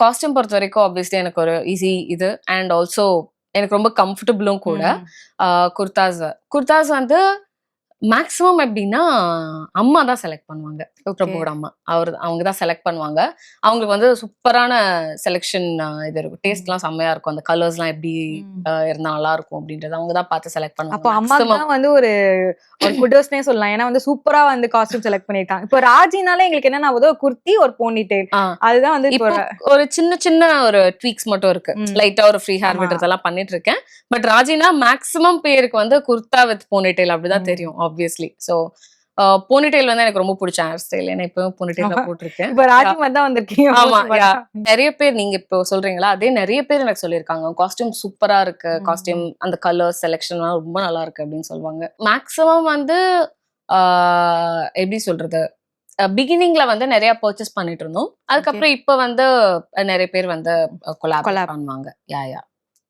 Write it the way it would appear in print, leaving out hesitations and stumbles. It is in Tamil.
காஸ்டியூம் பொறுத்த வரைக்கும் ஆப்வியஸ்லி எனக்கு ஒரு ஈஸி இது அண்ட் ஆல்சோ எனக்கு ரொம்ப கம்ஃபர்டபுளும் கூட. குர்தாஸ் வந்து மேக்ஸிமம் எப்படின்னா அம்மா தான் செலக்ட் பண்ணுவாங்க. பிரபுவோட அம்மா அவங்க தான் செலக்ட் பண்ணுவாங்க. அவங்களுக்கு வந்து சூப்பரான செலெக்ஷன் இது இருக்கும். டேஸ்ட்லாம் செம்மையா இருக்கும். அந்த கலர்ஸ்லாம் எப்படி இருந்தா நல்லா இருக்கும் அப்படின்றது அவங்க தான் பார்த்து செலக்ட் பண்ணுவாங்க. அப்போ அம்மாக்கு தான் வந்து ஒரு குட்டோஸ்னே சொல்லலாம். ஏன்னா வந்து சூப்பரா வந்து காஸ்டியூம் செலக்ட் பண்ணிருக்காங்க. இப்போ ராஜினால எங்களுக்கு என்ன ஒரு குர்த்தி ஒரு போனி டெயில் அதுதான் வந்து இப்போ ஒரு சின்ன சின்ன ஒரு ட்வீக்ஸ் மட்டும் இருக்கு. லைட்டா ஒரு ஃப்ரீ ஹேர் விடுறதெல்லாம் பண்ணிட்டு இருக்கேன். பட் ராஜினா மேக்ஸிமம் பேருக்கு வந்து குர்தா வித் போனி டெயில் அப்படிதான் தெரியும் ஆப்வியஸ்லி. ஸோ போனிடெயில் வந்து எனக்கு ரொம்ப பிடிச்ச ஹேர் ஸ்டைல். ஏன்னா இப்பவும் போனிடெயில் தான் போட்டிருக்கேன். இப்ப ராஜி மாதிரி தான் வந்திருக்கீங்க. ஆமா, நிறைய பேர் நீங்க இப்போ சொல்றீங்களா அதே நிறைய பேர் எனக்கு சொல்லியிருக்காங்க காஸ்டியூம் சூப்பரா இருக்கு, காஸ்டியூம் அந்த கலர் செலெக்ஷன்லாம் ரொம்ப நல்லா இருக்கு அப்படின்னு சொல்லுவாங்க. மேக்ஸிமம் வந்து எப்படி சொல்றது, பிகினிங்ல வந்து நிறைய பர்ச்சேஸ் பண்ணிட்டு இருந்தோம். அதுக்கப்புறம் இப்ப வந்து நிறைய பேர் வந்து கொலாப் பண்ணுவாங்க. யா